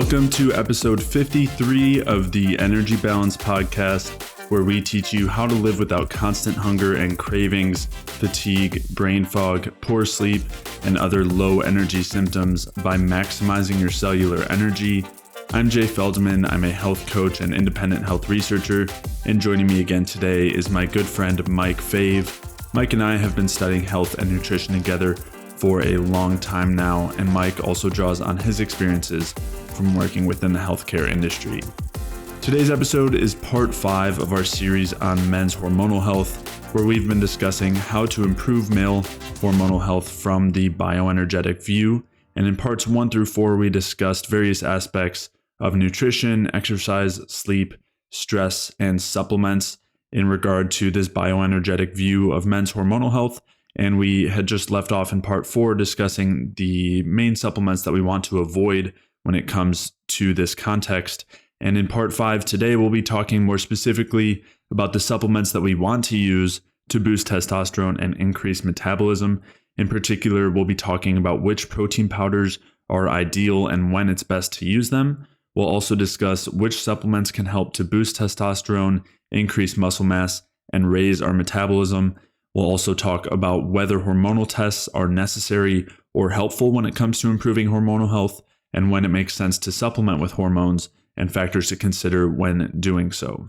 Welcome to episode 53 of the Energy Balance Podcast, where we teach you how to live without constant hunger and cravings, fatigue, brain fog, poor sleep, and other low energy symptoms by maximizing your cellular energy. I'm Jay Feldman. I'm a health coach and independent health researcher, and joining me again today is my good friend Mike Fave. Mike and I have been studying health and nutrition together for a long time now, and Mike also draws on his experiences from working within the healthcare industry. Today's episode is part 5 of our series on men's hormonal health, where we've been discussing how to improve male hormonal health from the bioenergetic view. And in parts 1 through 4, we discussed various aspects of nutrition, exercise, sleep, stress, and supplements in regard to this bioenergetic view of men's hormonal health. And we had just left off in part 4 discussing the main supplements that we want to avoid when it comes to this context. And in part 5 today, we'll be talking more specifically about the supplements that we want to use to boost testosterone and increase metabolism. In particular, we'll be talking about which protein powders are ideal and when it's best to use them. We'll also discuss which supplements can help to boost testosterone, increase muscle mass, and raise our metabolism. We'll also talk about whether hormonal tests are necessary or helpful when it comes to improving hormonal health, and when it makes sense to supplement with hormones and factors to consider when doing so.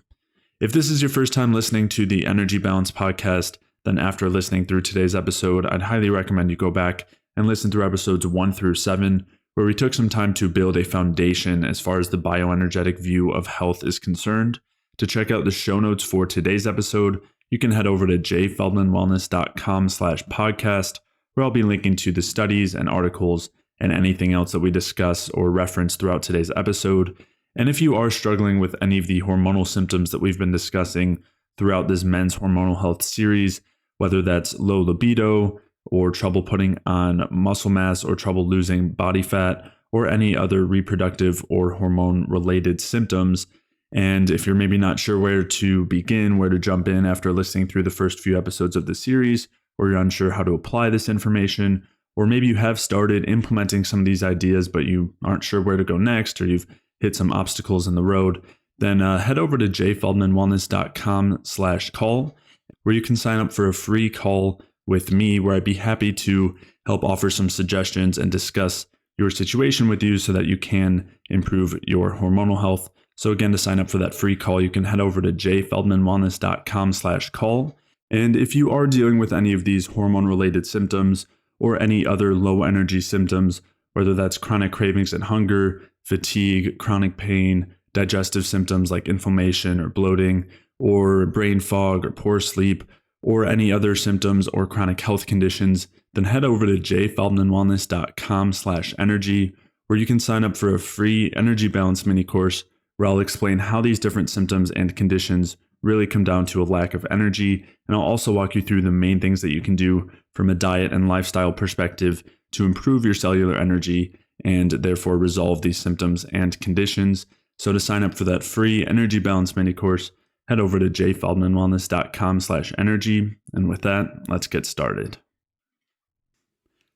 If this is your first time listening to the Energy Balance Podcast, then after listening through today's episode, I'd highly recommend you go back and listen through episodes 1 through 7, where we took some time to build a foundation as far as the bioenergetic view of health is concerned. To check out the show notes for today's episode, you can head over to jfeldmanwellness.com/podcast, where I'll be linking to the studies and articles and anything else that we discuss or reference throughout today's episode. And if you are struggling with any of the hormonal symptoms that we've been discussing throughout this men's hormonal health series, whether that's low libido or trouble putting on muscle mass or trouble losing body fat or any other reproductive or hormone related symptoms, and if you're maybe not sure where to begin, where to jump in after listening through the first few episodes of the series, or you're unsure how to apply this information, or maybe you have started implementing some of these ideas, but you aren't sure where to go next, or you've hit some obstacles in the road, then head over to jfeldmanwellness.com/call, where you can sign up for a free call with me, where I'd be happy to help offer some suggestions and discuss your situation with you so that you can improve your hormonal health. So again, to sign up for that free call, you can head over to jfeldmanwellness.com/call. And if you are dealing with any of these hormone-related symptoms or any other low-energy symptoms, whether that's chronic cravings and hunger, fatigue, chronic pain, digestive symptoms like inflammation or bloating, or brain fog or poor sleep, or any other symptoms or chronic health conditions, then head over to jfeldmanwellness.com/energy, where you can sign up for a free energy balance mini course where I'll explain how these different symptoms and conditions really come down to a lack of energy. And I'll also walk you through the main things that you can do from a diet and lifestyle perspective to improve your cellular energy and therefore resolve these symptoms and conditions. So to sign up for that free energy balance mini course, head over to jfeldmanwellness.com/energy. And with that, let's get started.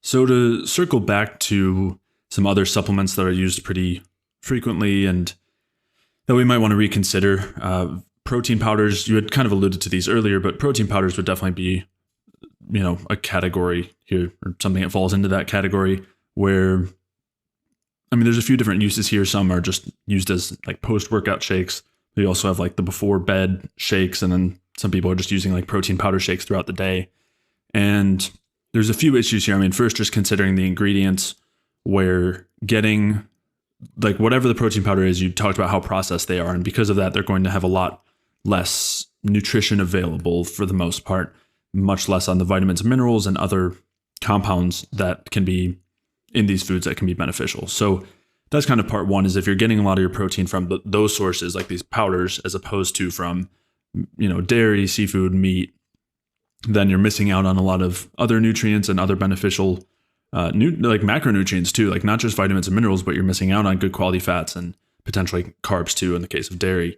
So to circle back to some other supplements that are used pretty frequently and that we might want to reconsider, protein powders, you had kind of alluded to these earlier, but protein powders would definitely be, a category here, or something that falls into that category where, there's a few different uses here. Some are just used as like post-workout shakes. You also have like the before bed shakes, and then some people are just using like protein powder shakes throughout the day. And there's a few issues here. First, just considering the ingredients, where getting like whatever the protein powder is, you talked about how processed they are. And because of that, they're going to have a lot less nutrition available for the most part, much less on the vitamins and minerals and other compounds that can be in these foods that can be beneficial. So that's kind of part 1, is if you're getting a lot of your protein from those sources, like these powders, as opposed to from, dairy, seafood, meat, then you're missing out on a lot of other nutrients and other beneficial like macronutrients too, like not just vitamins and minerals, but you're missing out on good quality fats and potentially carbs too in the case of dairy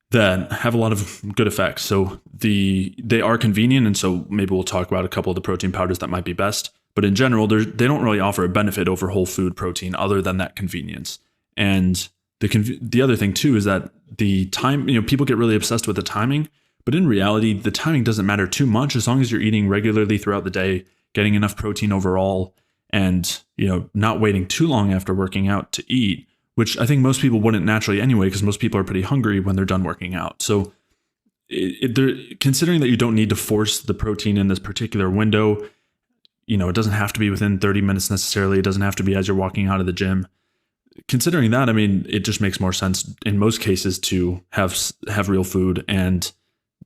that have a lot of good effects. So they are convenient, and so maybe we'll talk about a couple of the protein powders that might be best. But in general, they don't really offer a benefit over whole food protein other than that convenience. And the other thing too is that the time, people get really obsessed with the timing, but in reality, the timing doesn't matter too much as long as you're eating regularly throughout the day, getting enough protein overall, and not waiting too long after working out to eat, which I think most people wouldn't naturally anyway, because most people are pretty hungry when they're done working out. So considering that you don't need to force the protein in this particular window, it doesn't have to be within 30 minutes necessarily. It doesn't have to be as you're walking out of the gym. Considering that, I mean, it just makes more sense in most cases to have real food, and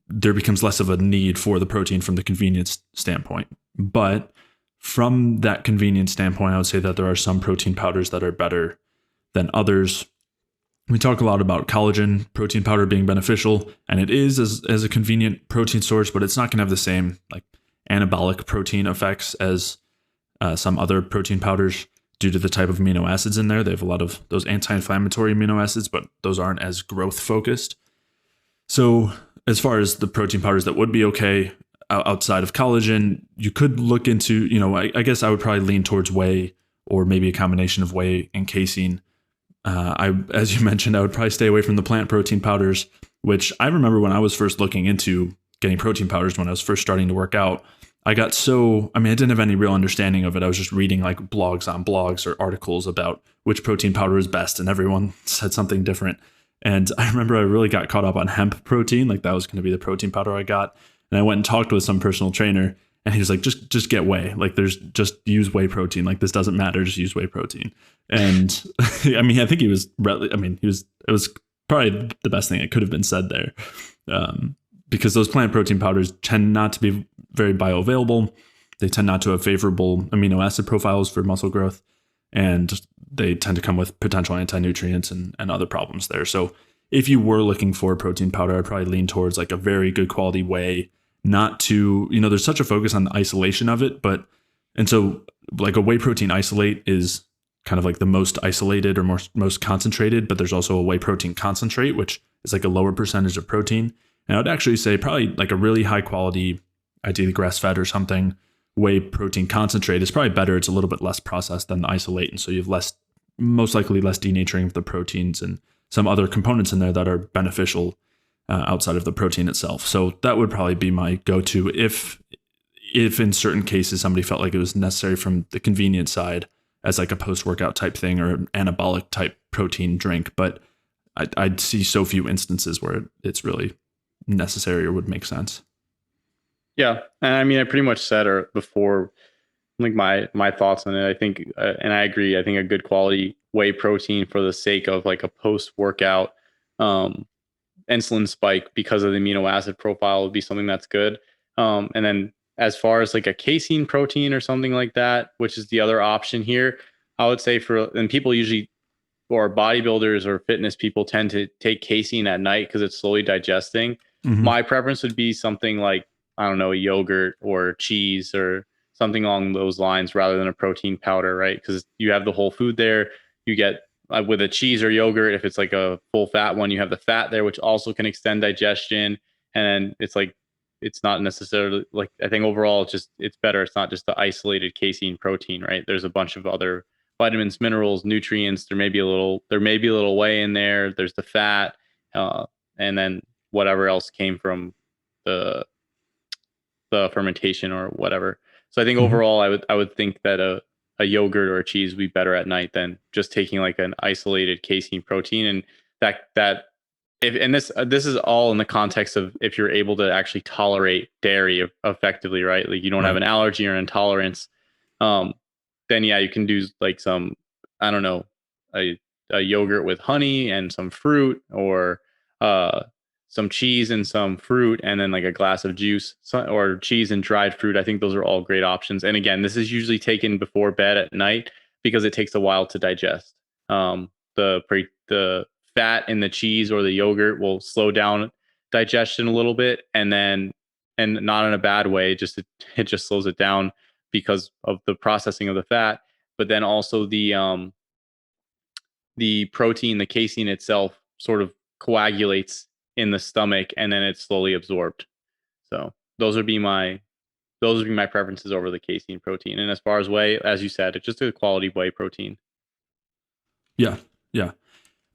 there becomes less of a need for the protein from the convenience standpoint. But from that convenience standpoint, I would say that there are some protein powders that are better than others. We talk a lot about collagen protein powder being beneficial, and it is as a convenient protein source, but it's not going to have the same like anabolic protein effects as some other protein powders due to the type of amino acids in there. They have a lot of those anti-inflammatory amino acids, but those aren't as growth focused. So as far as the protein powders that would be okay outside of collagen, you could look into, I guess I would probably lean towards whey, or maybe a combination of whey and casein. As you mentioned, I would probably stay away from the plant protein powders, which I remember when I was first looking into getting protein powders when I was first starting to work out. I didn't have any real understanding of it. I was just reading like blogs on blogs or articles about which protein powder is best, and everyone said something different. And I remember I really got caught up on hemp protein. Like that was going to be the protein powder I got. And I went and talked with some personal trainer, and he was like, just get whey. Like just use whey protein. Like this doesn't matter. Just use whey protein. And I think it was probably the best thing that could have been said there. Because those plant protein powders tend not to be very bioavailable. They tend not to have favorable amino acid profiles for muscle growth, and they tend to come with potential anti-nutrients and other problems there. So if you were looking for a protein powder, I'd probably lean towards like a very good quality whey, not to, there's such a focus on the isolation of it, and so like a whey protein isolate is kind of like the most isolated or most concentrated, but there's also a whey protein concentrate, which is like a lower percentage of protein. And I would actually say probably like a really high quality, ideally grass-fed or something, whey protein concentrate is probably better. It's a little bit less processed than the isolate. And so you have most likely less denaturing of the proteins and some other components in there that are beneficial outside of the protein itself. So that would probably be my go-to if in certain cases somebody felt like it was necessary from the convenience side as like a post-workout type thing or an anabolic type protein drink. But I'd see so few instances where it's really necessary or would make sense. Yeah, and I mean, I pretty much said before, like my thoughts on it. I think, and I agree. I think a good quality whey protein for the sake of like a post workout insulin spike because of the amino acid profile would be something that's good. And then as far as like a casein protein or something like that, which is the other option here, I would say and people usually, or bodybuilders or fitness people tend to take casein at night because it's slowly digesting. Mm-hmm. My preference would be something like, I don't know, a yogurt or cheese or something along those lines rather than a protein powder, right? Because you have the whole food there. You get with a cheese or yogurt, if it's like a full fat one, you have the fat there, which also can extend digestion. And it's like, it's not necessarily like, I think overall it's better. It's not just the isolated casein protein, right? There's a bunch of other vitamins, minerals, nutrients. There may be a little whey in there. There's the fat, and then whatever else came from the fermentation or whatever. So I think overall, I would think that a yogurt or a cheese would be better at night than just taking like an isolated casein protein. And that if and this is all in the context of if you're able to actually tolerate dairy effectively, right? Like you don't have an allergy or intolerance. Then yeah, you can do like some, I don't know, a yogurt with honey and some fruit, or some cheese and some fruit, and then like a glass of juice, or cheese and dried fruit. I think those are all great options. And again, this is usually taken before bed at night because it takes a while to digest. The fat in the cheese or the yogurt will slow down digestion a little bit, and not in a bad way, it just slows it down because of the processing of the fat. But then also the protein, the casein itself, sort of coagulates in the stomach, and then it's slowly absorbed. So those would be my preferences over the casein protein. And as far as whey, as you said, it's just a quality whey protein. Yeah. Yeah.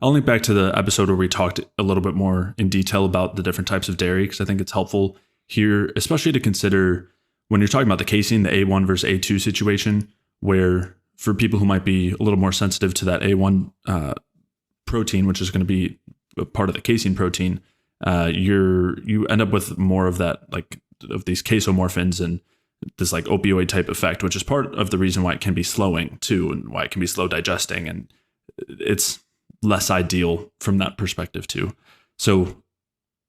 I'll link back to the episode where we talked a little bit more in detail about the different types of dairy, because I think it's helpful here, especially to consider when you're talking about the casein, the A1 versus A2 situation, where for people who might be a little more sensitive to that A1 protein, which is going to be a part of the casein protein, you end up with more of that, like of these casomorphins and this like opioid type effect, which is part of the reason why it can be slowing too, and why it can be slow digesting, and it's less ideal from that perspective too. So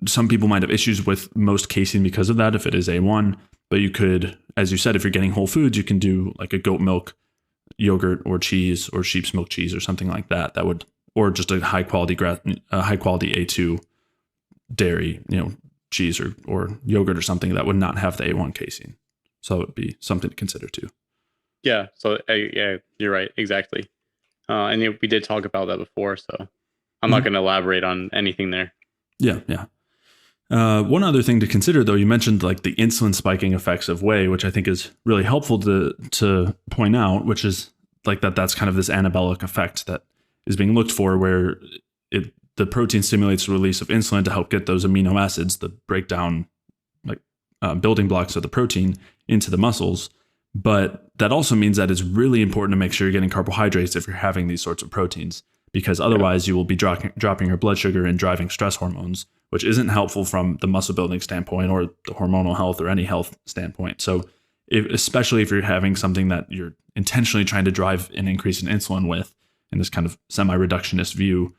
some people might have issues with most casein because of that if it is A1, but you could, as you said, if you're getting whole foods, you can do like a goat milk yogurt or cheese or sheep's milk cheese or something like that. That would, or just a high quality A2 dairy, cheese or yogurt or something that would not have the A1 casein. So it would be something to consider too. Yeah. So yeah, you're right. Exactly. And we did talk about that before, so I'm not going to elaborate on anything there. Yeah. One other thing to consider, though, you mentioned like the insulin spiking effects of whey, which I think is really helpful to point out, which is like that's kind of this anabolic effect that is being looked for, where the protein stimulates the release of insulin to help get those amino acids, the breakdown, like building blocks of the protein, into the muscles. But that also means that it's really important to make sure you're getting carbohydrates if you're having these sorts of proteins, because otherwise you will be dropping your blood sugar and driving stress hormones, which isn't helpful from the muscle building standpoint or the hormonal health or any health standpoint. So especially if you're having something that you're intentionally trying to drive an increase in insulin with, in this kind of semi-reductionist view,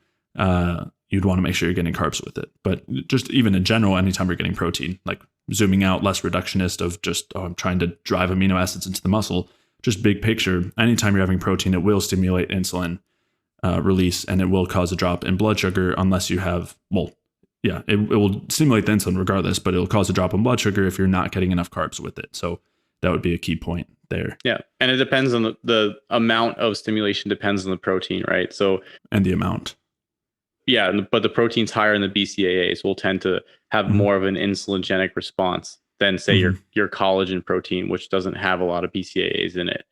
you'd want to make sure you're getting carbs with it. But just even in general, anytime you're getting protein, like zooming out, less reductionist of just, I'm trying to drive amino acids into the muscle, just big picture, anytime you're having protein, it will stimulate insulin release, and it will cause a drop in blood sugar unless you have, it will stimulate the insulin regardless, but it'll cause a drop in blood sugar if you're not getting enough carbs with it. So that would be a key point there. Yeah. And it depends on the amount of stimulation depends on the protein, right? So, and the amount. Yeah, but the proteins higher in the BCAAs will tend to have more of an insulinogenic response than say your collagen protein, which doesn't have a lot of BCAAs in it.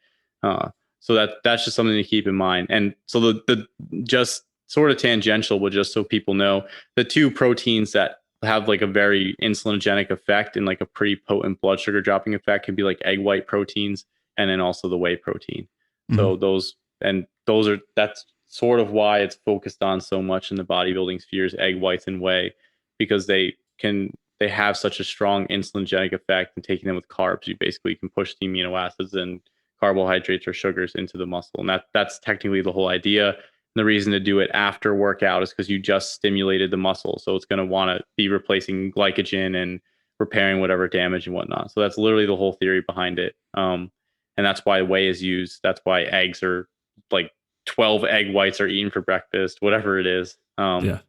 So that's just something to keep in mind. And so the just sort of tangential, but just so people know, the two proteins that have like a very insulinogenic effect and like a pretty potent blood sugar dropping effect can be like egg white proteins and then also the whey protein. So that's sort of why it's focused on so much in the bodybuilding spheres, egg whites and whey, because they have such a strong insulinogenic effect, and taking them with carbs, you basically can push the amino acids and carbohydrates or sugars into the muscle. And that's technically the whole idea. And the reason to do it after workout is because you just stimulated the muscle. So it's going to want to be replacing glycogen and repairing whatever damage and whatnot. So that's literally the whole theory behind it. And that's why whey is used. That's why eggs are like 12 egg whites are eaten for breakfast, whatever it is. So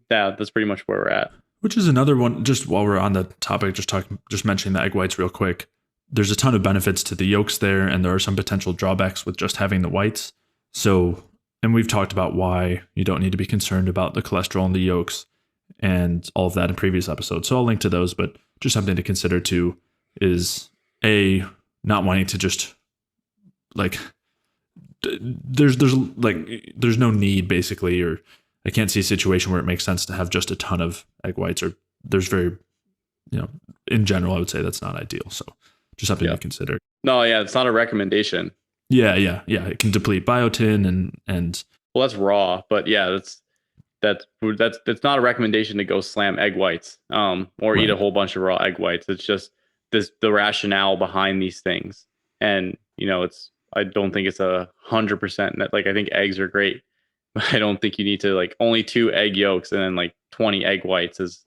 that's pretty much where we're at. Which is another one, just while we're on the topic, just mentioning the egg whites real quick. There's a ton of benefits to the yolks there, and there are some potential drawbacks with just having the whites. So, and we've talked about why you don't need to be concerned about the cholesterol in the yolks and all of that in previous episodes. So I'll link to those, but just something to consider too is not wanting to just like, there's no need basically, or I can't see a situation where it makes sense to have just a ton of egg whites, or there's very, in general, I would say that's not ideal. So just something to consider. No, yeah, it's not a recommendation. Yeah. It can deplete biotin and well, that's raw, but yeah, that's not a recommendation to go slam egg whites, or eat a whole bunch of raw egg whites. It's just the rationale behind these things, and I don't think it's 100% that, like, I think eggs are great, but I don't think you need to like only 2 egg yolks and then like 20 egg whites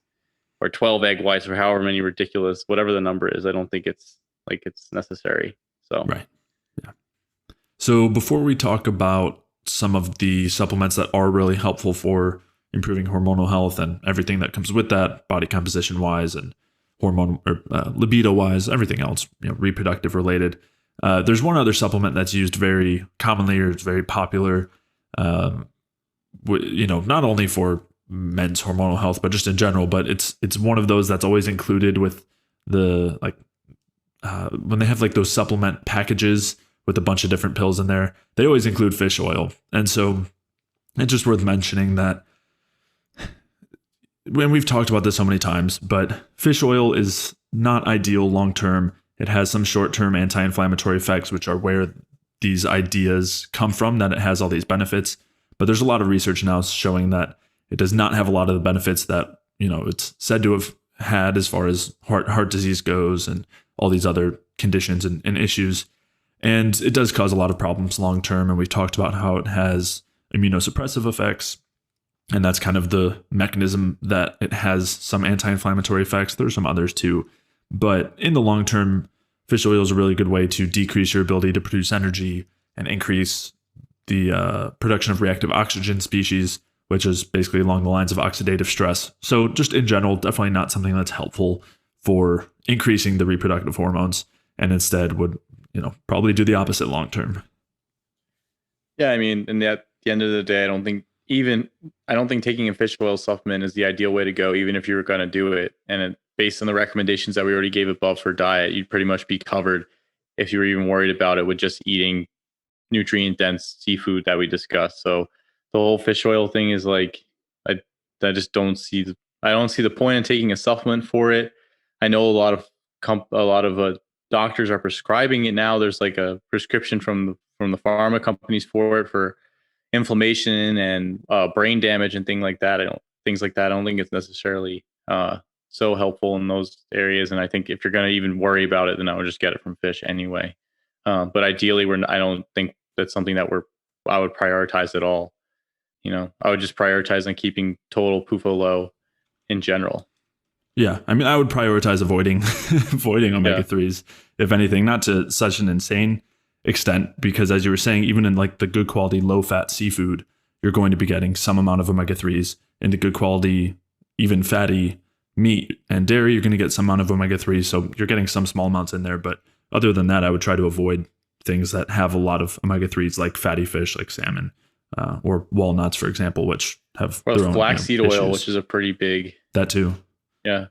or 12 egg whites or however many ridiculous, whatever the number is. I don't think it's necessary. So, right. Yeah. So before we talk about some of the supplements that are really helpful for improving hormonal health and everything that comes with that, body composition wise and hormone or libido wise, everything else, reproductive related. There's one other supplement that's used very commonly, or it's very popular, not only for men's hormonal health, but just in general. But it's one of those that's always included with the when they have like those supplement packages with a bunch of different pills in there, they always include fish oil. And so it's just worth mentioning that when we've talked about this so many times, but fish oil is not ideal long term. It has some short term anti-inflammatory effects, which are where these ideas come from, that it has all these benefits. But there's a lot of research now showing that it does not have a lot of the benefits that, it's said to have had as far as heart disease goes and all these other conditions and issues. And it does cause a lot of problems long term. And we've talked about how it has immunosuppressive effects. And that's kind of the mechanism that it has some anti-inflammatory effects. There's some others too. But in the long term, fish oil is a really good way to decrease your ability to produce energy and increase the production of reactive oxygen species, which is basically along the lines of oxidative stress. So just in general, definitely not something that's helpful for increasing the reproductive hormones, and instead would, probably do the opposite long term. Yeah, I mean, and at the end of the day, I don't think taking a fish oil supplement is the ideal way to go, even if you were going to do it. And based on the recommendations that we already gave above for diet, you'd pretty much be covered if you were even worried about it with just eating nutrient dense seafood that we discussed. So the whole fish oil thing is like, I just don't see the point in taking a supplement for it. I know a lot of doctors are prescribing it now. There's like a prescription from the pharma companies for it for inflammation and brain damage and things like that. I don't think it's necessarily so helpful in those areas. And I think if you're going to even worry about it, then I would just get it from fish anyway. But ideally, I don't think that's something that I would prioritize at all. I would just prioritize on keeping total PUFA low in general. Yeah, I mean, I would prioritize avoiding omega-3s, if anything, not to such an insane extent, because as you were saying, even in like the good quality low fat seafood, you're going to be getting some amount of omega-3s. In the good quality, even fatty meat and dairy, you're going to get some amount of omega-3s. So you're getting some small amounts in there. But other than that, I would try to avoid things that have a lot of omega-3s, like fatty fish, like salmon, or walnuts, for example, which have their own flaxseed oil, issues. which is a pretty big. That too. Yeah.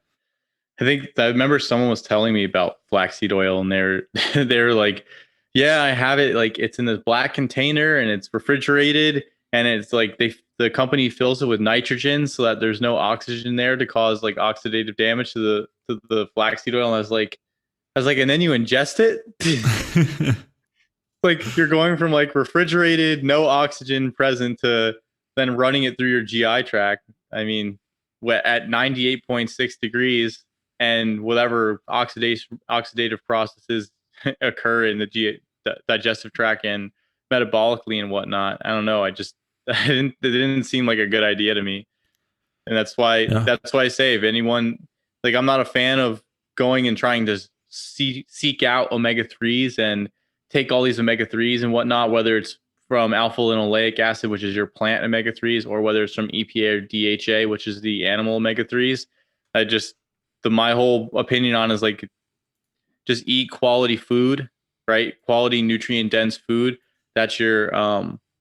I remember someone was telling me about flaxseed oil, and they're like, yeah, I have it. Like, it's in this black container and it's refrigerated, and it's like the company fills it with nitrogen so that there's no oxygen there to cause like oxidative damage to the flaxseed oil. And I was like, and then you ingest it. Like, you're going from like refrigerated, no oxygen present, to then running it through your GI tract. I mean, at 98.6 degrees, and whatever oxidative processes occur in the digestive tract and metabolically and whatnot. I don't know. It didn't seem like a good idea to me. And that's why I say, if anyone, like, I'm not a fan of going and trying to seek out omega-3s and take all these omega-3s and whatnot, whether it's from alpha linoleic acid, which is your plant omega-3s, or whether it's from EPA or DHA, which is the animal omega-3s. My whole opinion on is like, just eat quality food, right? Quality nutrient dense food. That's your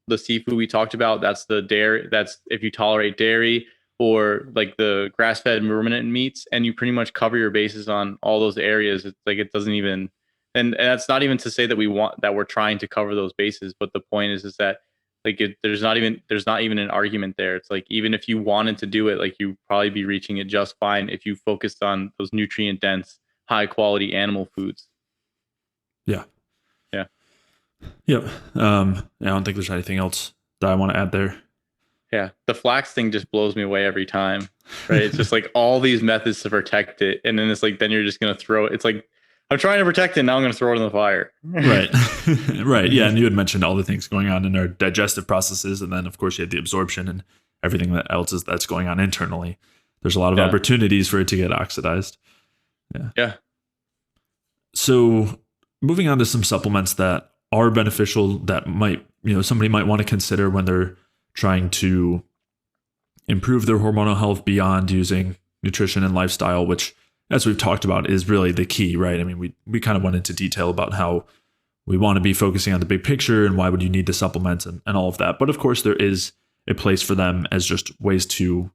the seafood we talked about. That's the dairy. That's if you tolerate dairy or like the grass-fed ruminant meats, and you pretty much cover your bases on all those areas. It's like, it doesn't even, and that's not even to say that we're trying to cover those bases, but the point is that like there's not even an argument there. It's like, even if you wanted to do it, like, you'd probably be reaching it just fine if you focused on those nutrient dense, high quality animal foods. Yeah. Yeah. Yep. I don't think there's anything else that I want to add there. Yeah. The flax thing just blows me away every time, right? It's just like all these methods to protect it. And then it's like, then you're just going to throw it. It's like, I'm trying to protect it. Now I'm going to throw it in the fire. Right. Right. Yeah. And you had mentioned all the things going on in our digestive processes. And then of course you had the absorption and everything that's going on internally. There's a lot of opportunities for it to get oxidized. Yeah. Yeah. So moving on to some supplements that are beneficial that might, somebody might want to consider when they're trying to improve their hormonal health beyond using nutrition and lifestyle, which, as we've talked about, is really the key, right? I mean, we kind of went into detail about how we want to be focusing on the big picture and why would you need the supplements and all of that. But of course, there is a place for them as just ways to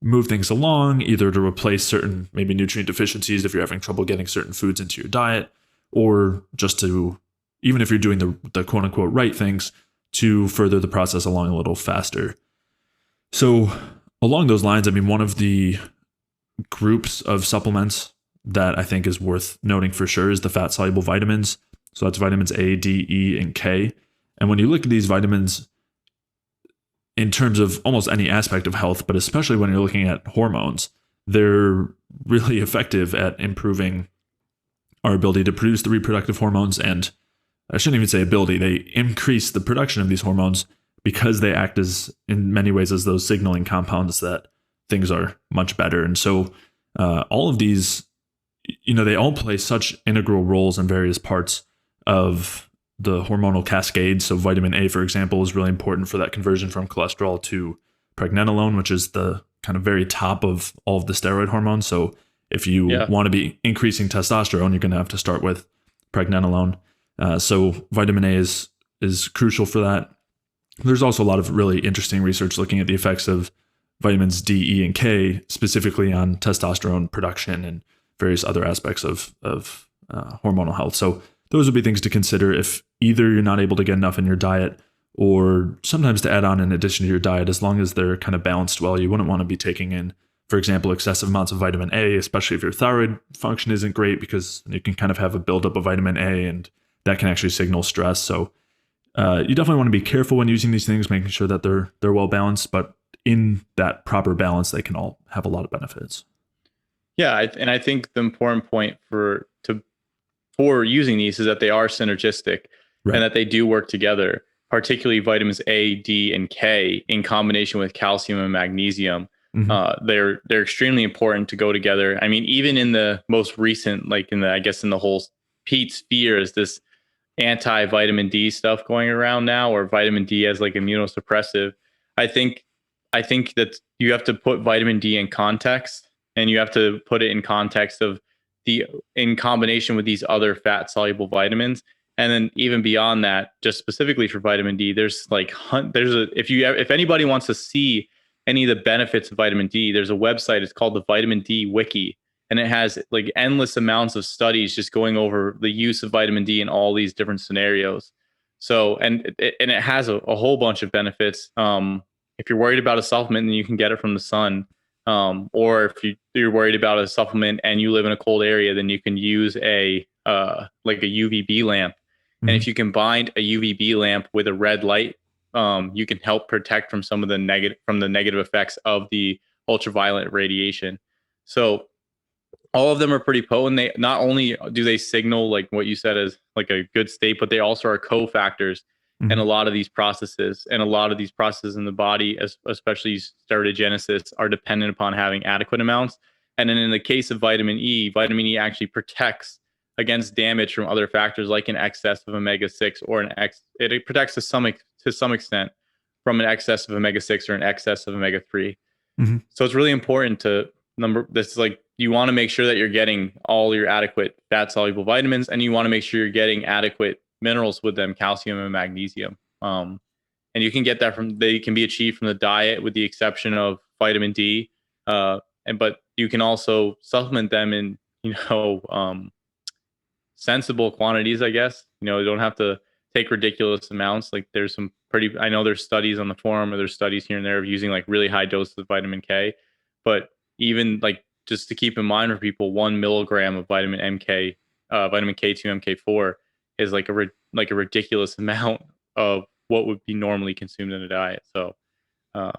move things along, either to replace certain maybe nutrient deficiencies if you're having trouble getting certain foods into your diet, or just to, even if you're doing the quote unquote right things, to further the process along a little faster. So along those lines, I mean, one of the groups of supplements that I think is worth noting for sure is the fat soluble vitamins. So that's vitamins A, D, E, and K. And when you look at these vitamins in terms of almost any aspect of health, but especially when you're looking at hormones, they're really effective at improving our ability to produce the reproductive hormones. And I shouldn't even say ability, they increase the production of these hormones because they act as, in many ways, as those signaling compounds that things are much better. And so all of these, they all play such integral roles in various parts of the hormonal cascade. So vitamin A, for example, is really important for that conversion from cholesterol to pregnenolone, which is the kind of very top of all of the steroid hormones. So if you want to be increasing testosterone, you're going to have to start with pregnenolone. So vitamin A is crucial for that. There's also a lot of really interesting research looking at the effects of vitamins D, E, and K, specifically on testosterone production and various other aspects of hormonal health. So those would be things to consider if either you're not able to get enough in your diet, or sometimes to add on in addition to your diet, as long as they're kind of balanced well. You wouldn't want to be taking in, for example, excessive amounts of vitamin A, especially if your thyroid function isn't great, because you can kind of have a buildup of vitamin A and that can actually signal stress. So you definitely want to be careful when using these things, making sure that they're well balanced, but in that proper balance, they can all have a lot of benefits. Yeah, and I think the important point for using these is that they are synergistic, right, and that they do work together, particularly vitamins A, D, and K in combination with calcium and magnesium. Mm-hmm. They're extremely important to go together. I mean, even in the most recent, like in the whole Pete sphere, is this anti-vitamin D stuff going around now, or vitamin D as like immunosuppressive. I think that you have to put vitamin D in context, and you have to put it in context of in combination with these other fat soluble vitamins. And then even beyond that, just specifically for vitamin D, if anybody wants to see any of the benefits of vitamin D, there's a website. It's called the Vitamin D Wiki. And it has like endless amounts of studies just going over the use of vitamin D in all these different scenarios. So, and it has a whole bunch of benefits. If you're worried about a supplement, then you can get it from the sun. Or if you're worried about a supplement and you live in a cold area, then you can use like a UVB lamp. Mm-hmm. And if you combine a UVB lamp with a red light, you can help protect from some of the negative effects of the ultraviolet radiation. So all of them are pretty potent. They not only do they signal like what you said as like a good state, but they also are cofactors mm-hmm. in a lot of these processes. And a lot of these processes in the body, especially steroidogenesis, are dependent upon having adequate amounts. And then in the case of vitamin E actually protects against damage from other factors like an excess of omega-6 or it protects to some extent from an excess of omega-6 or an excess of omega-3. Mm-hmm. So it's really important to you want to make sure that you're getting all your adequate fat soluble vitamins, and you want to make sure you're getting adequate minerals with them, calcium and magnesium. And you can get that they can be achieved from the diet with the exception of vitamin D. But you can also supplement them in, sensible quantities, I guess. You don't have to take ridiculous amounts. Like there's I know there's studies on the forum, or there's studies here and there of using like really high doses of vitamin K, but even like, just to keep in mind for people, 1 milligram of vitamin K2, MK4 is like a ridiculous amount of what would be normally consumed in a diet. So, I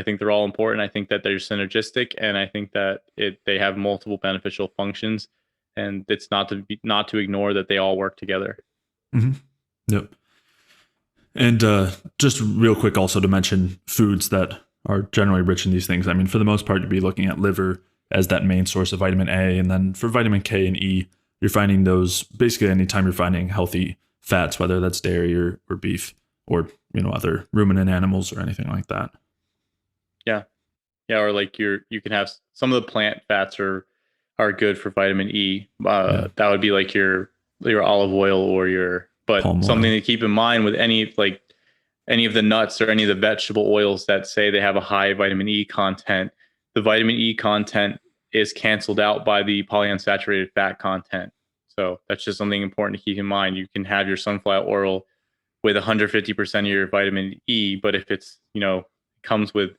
think they're all important. I think that they're synergistic, and I think that they have multiple beneficial functions, and it's not to ignore that they all work together. Mm-hmm. Yep. And just real quick, also to mention foods that are generally rich in these things. I mean, for the most part, you'd be looking at liver as that main source of vitamin A. And then for vitamin K and E, you're finding those basically anytime you're finding healthy fats, whether that's dairy or beef or, other ruminant animals or anything like that. Yeah. Yeah. Or like you can have some of the plant fats are good for vitamin E. That would be like your olive oil or but palm something oil. To keep in mind with any of the nuts or any of the vegetable oils that say they have a high vitamin E content, the vitamin E content is canceled out by the polyunsaturated fat content. So that's just something important to keep in mind. You can have your sunflower oil with 150% of your vitamin E, but if it's, comes with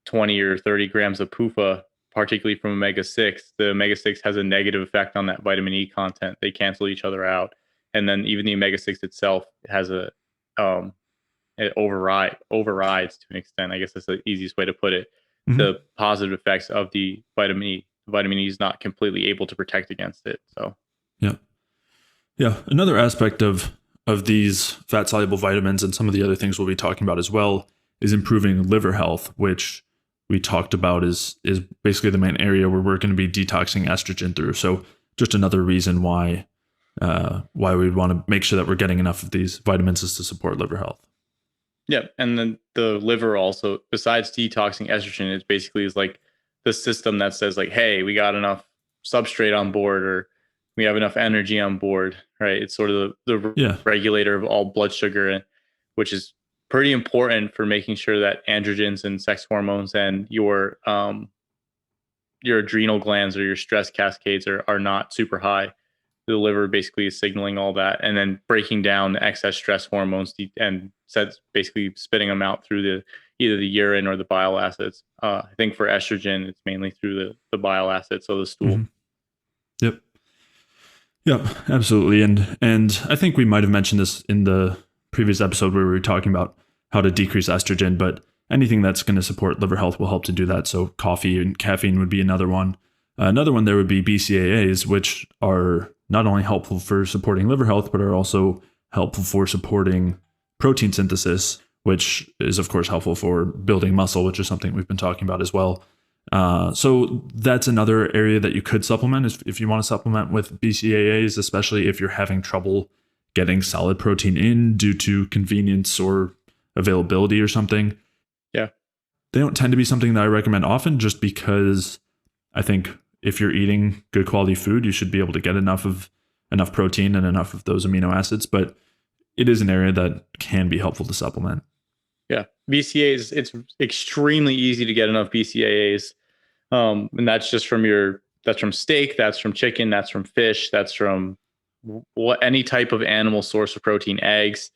20 or 30 grams of PUFA, particularly from omega-6, the omega-6 has a negative effect on that vitamin E content. They cancel each other out. And then even the omega-6 itself has it overrides to an extent. I guess that's the easiest way to put it. Mm-hmm. The positive effects of the vitamin E. Vitamin E is not completely able to protect against it. So yeah. Another aspect of these fat soluble vitamins and some of the other things we'll be talking about as well is improving liver health, which we talked about is basically the main area where we're going to be detoxing estrogen through. So just another reason why we'd want to make sure that we're getting enough of these vitamins is to support liver health. Yeah, and then the liver also, besides detoxing estrogen, it basically is like the system that says like, hey, we got enough substrate on board, or we have enough energy on board, right? It's sort of the regulator of all blood sugar, which is pretty important for making sure that androgens and sex hormones and your adrenal glands or your stress cascades are not super high. The liver basically is signaling all that and then breaking down the excess stress hormones and basically spitting them out through either the urine or the bile acids. I think for estrogen, it's mainly through the bile acids, so the stool. Mm-hmm. Yep, absolutely. And I think we might have mentioned this in the previous episode where we were talking about how to decrease estrogen, but anything that's going to support liver health will help to do that. So coffee and caffeine would be another one. Another one there would be BCAAs, which are not only helpful for supporting liver health, but are also helpful for supporting protein synthesis, which is, of course, helpful for building muscle, which is something we've been talking about as well. So that's another area that you could supplement if you want to supplement with BCAAs, especially if you're having trouble getting solid protein in due to convenience or availability or something. Yeah. They don't tend to be something that I recommend often, just because I think if you're eating good quality food, you should be able to get enough protein and enough of those amino acids, but it is an area that can be helpful to supplement. Yeah. BCAAs, it's extremely easy to get enough BCAAs. And that's just that's from steak, that's from chicken, that's from fish, that's from any type of animal source of protein, eggs.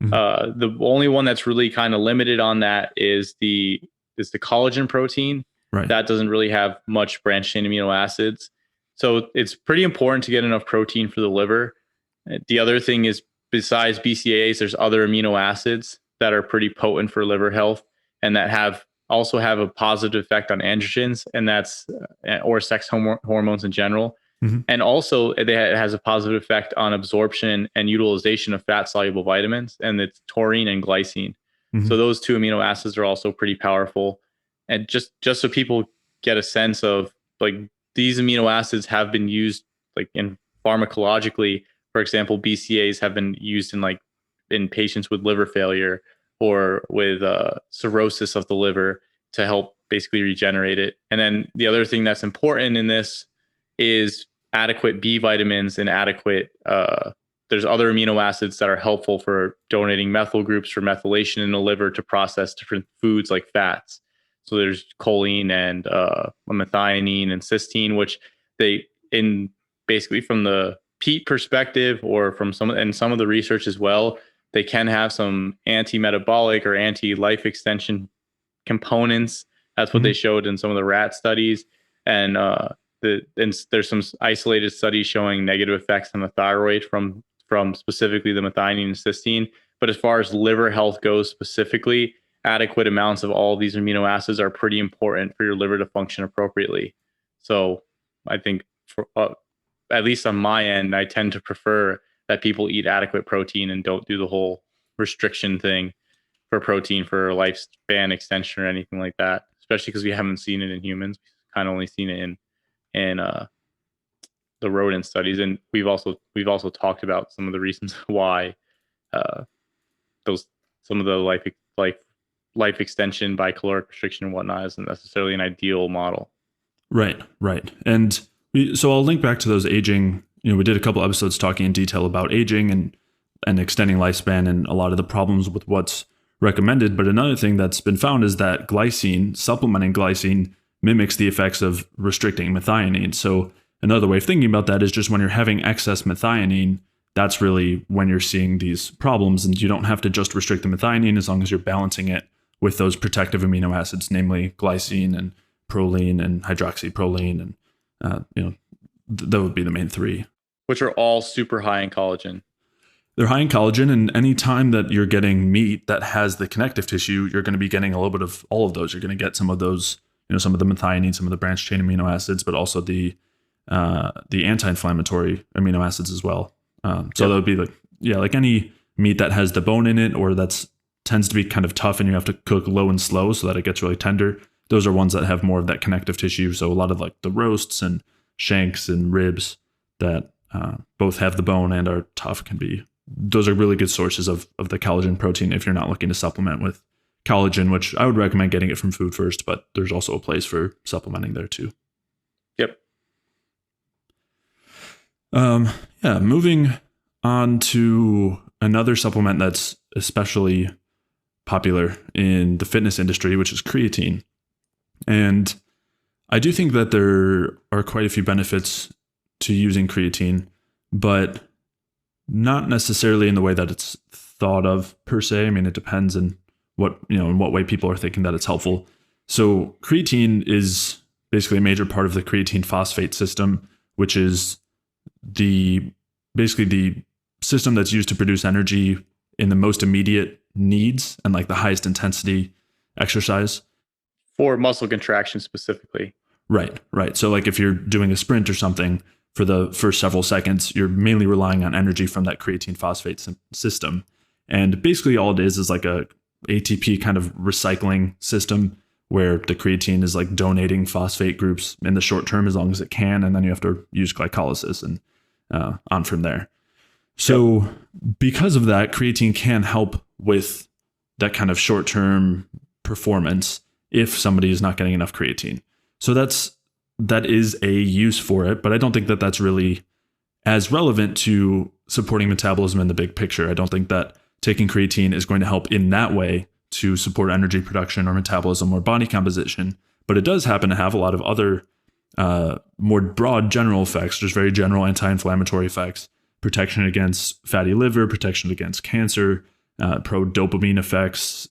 Mm-hmm. The only one that's really kind of limited on that is the collagen protein. Right. That doesn't really have much branched chain amino acids. So it's pretty important to get enough protein for the liver. The other thing is, besides BCAAs, there's other amino acids that are pretty potent for liver health and that also have a positive effect on androgens, and that's or sex hormones in general. Mm-hmm. And also it has a positive effect on absorption and utilization of fat soluble vitamins, and it's taurine and glycine. Mm-hmm. So those two amino acids are also pretty powerful. And just so people get a sense of, like, these amino acids have been used like in pharmacologically. For example, BCAAs have been used in patients with liver failure or with cirrhosis of the liver to help basically regenerate it. And then the other thing that's important in this is adequate B vitamins and adequate there's other amino acids that are helpful for donating methyl groups for methylation in the liver to process different foods like fats. So there's choline and methionine and cysteine, which basically from the peat perspective or from some of the research as well, they can have some anti-metabolic or anti-life extension components. That's what they showed in some of the rat studies. And there's some isolated studies showing negative effects on the thyroid from specifically the methionine and cysteine. But as far as liver health goes specifically, adequate amounts of all of these amino acids are pretty important for your liver to function appropriately. So I think for at least on my end, I tend to prefer that people eat adequate protein and don't do the whole restriction thing for protein for lifespan extension or anything like that, especially because we haven't seen it in humans. We've kind of only seen it in the rodent studies. And we've also talked about some of the reasons why some of the life extension by caloric restriction and whatnot isn't necessarily an ideal model. Right. And so I'll link back to those aging. We did a couple episodes talking in detail about aging and extending lifespan and a lot of the problems with what's recommended. But another thing that's been found is that supplementing glycine mimics the effects of restricting methionine. So another way of thinking about that is just when you're having excess methionine, that's really when you're seeing these problems. And you don't have to just restrict the methionine as long as you're balancing it with those protective amino acids, namely glycine and proline and hydroxyproline. And, that would be the main three. Which are all super high in collagen. They're high in collagen, and any time that you're getting meat that has the connective tissue, you're going to be getting a little bit of all of those. You're going to get some of those, some of the methionine, some of the branched chain amino acids, but also the anti-inflammatory amino acids as well. So that would be like any meat that has the bone in it, or that's tends to be kind of tough and you have to cook low and slow so that it gets really tender. Those are ones that have more of that connective tissue. So a lot of like the roasts and shanks and ribs that both have the bone and are tough those are really good sources of the collagen protein if you're not looking to supplement with collagen, which I would recommend getting it from food first, but there's also a place for supplementing there too. Yep. Moving on to another supplement that's especially popular in the fitness industry, which is creatine. And I do think that there are quite a few benefits to using creatine, but not necessarily in the way that it's thought of per se. I mean, it depends in in what way people are thinking that it's helpful. So creatine is basically a major part of the creatine phosphate system, which is basically the system that's used to produce energy in the most immediate needs and like the highest intensity exercise. For muscle contraction specifically. Right. So like if you're doing a sprint or something, for the first several seconds, you're mainly relying on energy from that creatine phosphate system. And basically all it is like a ATP kind of recycling system where the creatine is like donating phosphate groups in the short term as long as it can. And then you have to use glycolysis and on from there. So because of that, creatine can help with that kind of short-term performance if somebody is not getting enough creatine. So that is a use for it, but I don't think that that's really as relevant to supporting metabolism in the big picture. I don't think that taking creatine is going to help in that way to support energy production or metabolism or body composition, but it does happen to have a lot of other more broad general effects, just very general anti-inflammatory effects, protection against fatty liver, protection against cancer, pro-dopamine effects.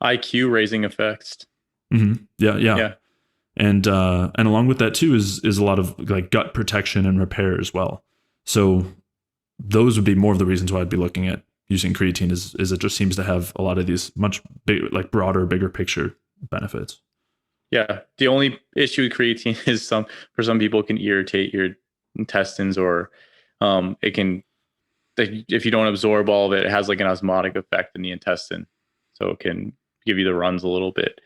IQ raising effects. Mm-hmm. Yeah. And along with that too is a lot of like gut protection and repair as well. So those would be more of the reasons why I'd be looking at using creatine is it just seems to have a lot of these much big, like broader, bigger picture benefits. Yeah. The only issue with creatine is for some people it can irritate your intestines, or it can, if you don't absorb all of it, it has like an osmotic effect in the intestine. So it can give you the runs a little bit.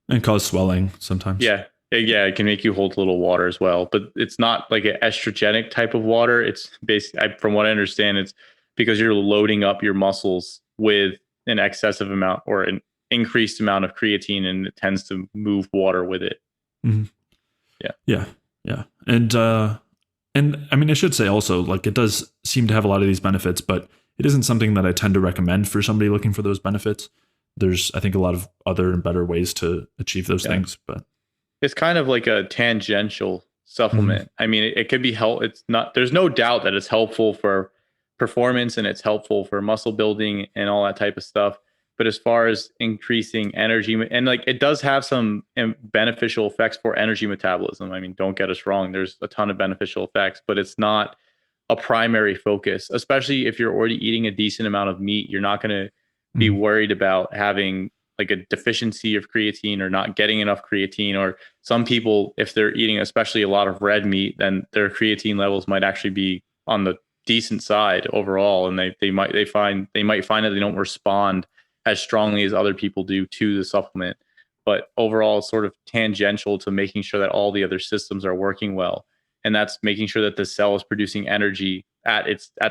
And cause swelling sometimes. Yeah, it can make you hold a little water as well, but it's not like an estrogenic type of water. It's basically, from what I understand, it's because you're loading up your muscles with an excessive amount or an increased amount of creatine, and it tends to move water with it. Mm-hmm. Yeah. And I mean, I should say also, like, it does seem to have a lot of these benefits, but it isn't something that I tend to recommend for somebody looking for those benefits. There's, I think, a lot of other and better ways to achieve those things, but it's kind of like a tangential supplement. Mm-hmm. I mean, it could be it's not, there's no doubt that it's helpful for performance and it's helpful for muscle building and all that type of stuff. But as far as increasing energy, and like it does have some beneficial effects for energy metabolism. I mean, don't get us wrong. There's a ton of beneficial effects, but it's not a primary focus, especially if you're already eating a decent amount of meat. You're not going to be worried about having like a deficiency of creatine or not getting enough creatine. Or some people, if they're eating especially a lot of red meat, then their creatine levels might actually be on the decent side overall, and they might find that they don't respond as strongly as other people do to the supplement. But overall, it's sort of tangential to making sure that all the other systems are working well, and that's making sure that the cell is producing energy at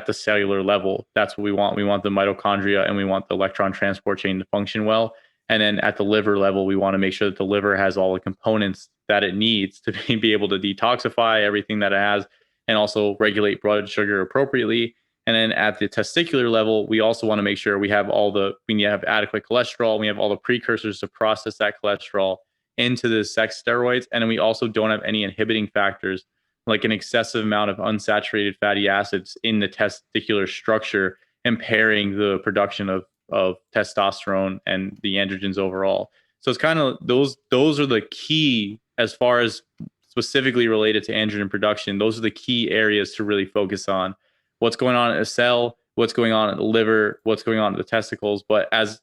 the cellular level. That's what we want. We want the mitochondria and we want the electron transport chain to function well. And then at the liver level, we want to make sure that the liver has all the components that it needs to be able to detoxify everything that it has and also regulate blood sugar appropriately. And then at the testicular level, we also want to make sure we have we need to have adequate cholesterol. We have all the precursors to process that cholesterol into the sex steroids. And then we also don't have any inhibiting factors like an excessive amount of unsaturated fatty acids in the testicular structure, impairing the production of testosterone and the androgens overall. So it's kind of those are the key as far as specifically related to androgen production. Those are the key areas to really focus on. What's going on in a cell, what's going on in the liver, what's going on in the testicles. But as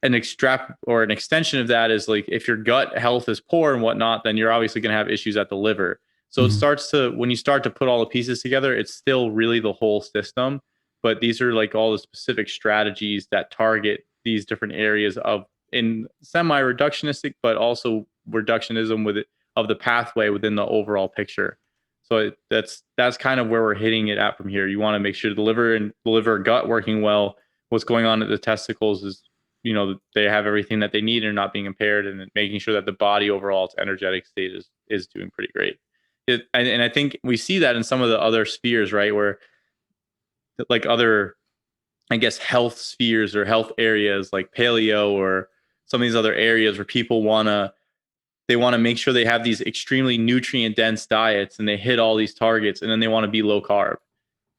an extract or an extension of that is like if your gut health is poor and whatnot, then you're obviously going to have issues at the liver. So it starts to, when you start to put all the pieces together, it's still really the whole system. But these are like all the specific strategies that target these different areas of in semi-reductionistic, but also reductionism with it of the pathway within the overall picture. So that's kind of where we're hitting it at from here. You want to make sure the liver and the liver gut working well. What's going on at the testicles is, they have everything that they need and not being impaired, and making sure that the body overall, its energetic state is doing pretty great. And I think we see that in some of the other spheres, right? Where like other, I guess, health spheres or health areas like paleo or some of these other areas where people they want to make sure they have these extremely nutrient dense diets and they hit all these targets, and then they want to be low carb.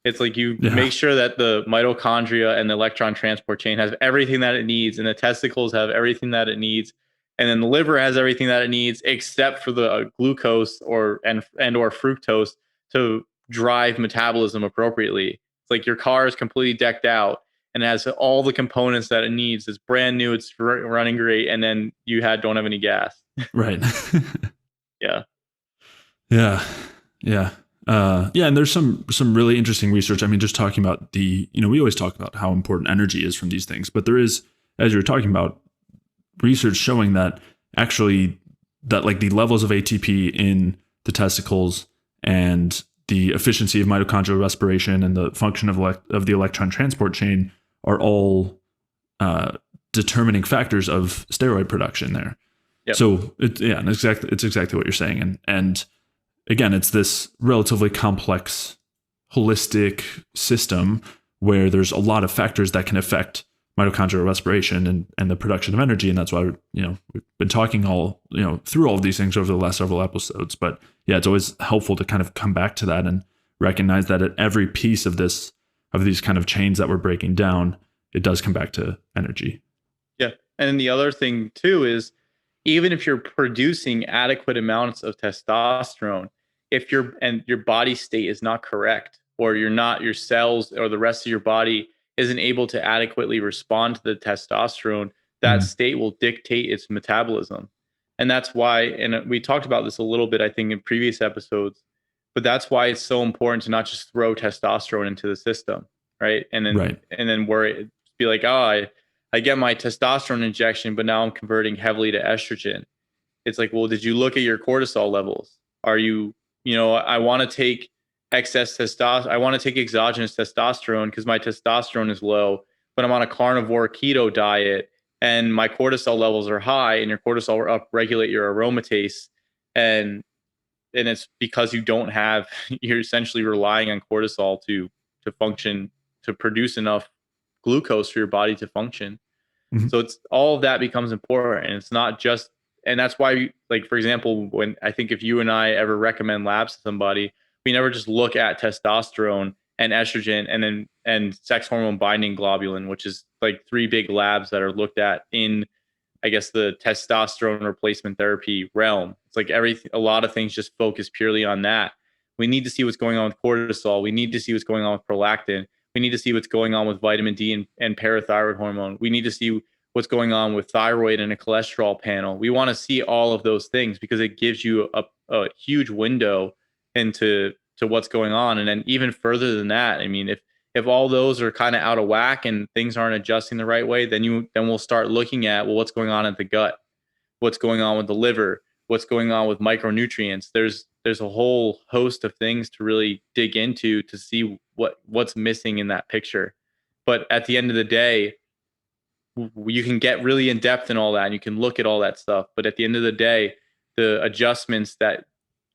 It's like you make sure that the mitochondria and the electron transport chain has everything that it needs, and the testicles have everything that it needs, and then the liver has everything that it needs, except for the glucose or fructose to drive metabolism appropriately. It's like your car is completely decked out and has all the components that it needs. It's brand new, it's running great, and then you don't have any gas. Right. Yeah. Yeah. Yeah. Yeah, and there's some really interesting research. I mean, just talking about we always talk about how important energy is from these things, but there is, as you're talking about, research showing that actually that like the levels of ATP in the testicles and the efficiency of mitochondrial respiration and the function of the electron transport chain are all determining factors of steroid production there. Yep. So it's exactly what you're saying, and again, it's this relatively complex, holistic system where there's a lot of factors that can affect mitochondrial respiration and the production of energy. And that's why, we've been talking through all of these things over the last several episodes. But yeah, it's always helpful to kind of come back to that and recognize that at every piece of these kind of chains that we're breaking down, it does come back to energy. Yeah. And then the other thing too is, even if you're producing adequate amounts of testosterone, if your body state is not correct, or your cells or the rest of your body isn't able to adequately respond to the testosterone, that state will dictate its metabolism. And that's why, and we talked about this a little bit, I think, in previous episodes, but that's why it's so important to not just throw testosterone into the system, right? And then worry, be like, oh, I get my testosterone injection, but now I'm converting heavily to estrogen. It's like, well, did you look at your cortisol levels? Are you, I want to take excess testosterone. I want to take exogenous testosterone because my testosterone is low, but I'm on a carnivore keto diet and my cortisol levels are high, and your cortisol will upregulate your aromatase. And it's because you're essentially relying on cortisol to function, to produce enough glucose for your body to function. So it's all of that becomes important, and it's not just, and that's why like, for example, when I think if you and I ever recommend labs to somebody, we never just look at testosterone and estrogen and sex hormone binding globulin, which is like 3 big labs that are looked at in, I guess, the testosterone replacement therapy realm. It's like a lot of things just focus purely on that. We need to see what's going on with cortisol. We need to see what's going on with prolactin. We need to see what's going on with vitamin D and parathyroid hormone. We need to see what's going on with thyroid and a cholesterol panel. We want to see all of those things because it gives you a huge window into what's going on. And then even further than that, I mean, if all those are kind of out of whack and things aren't adjusting the right way, then we'll start looking at, well, what's going on at the gut? What's going on with the liver? What's going on with micronutrients? There's a whole host of things to really dig into to see what's missing in that picture. But at the end of the day, you can get really in depth in all that and you can look at all that stuff. But at the end of the day, the adjustments that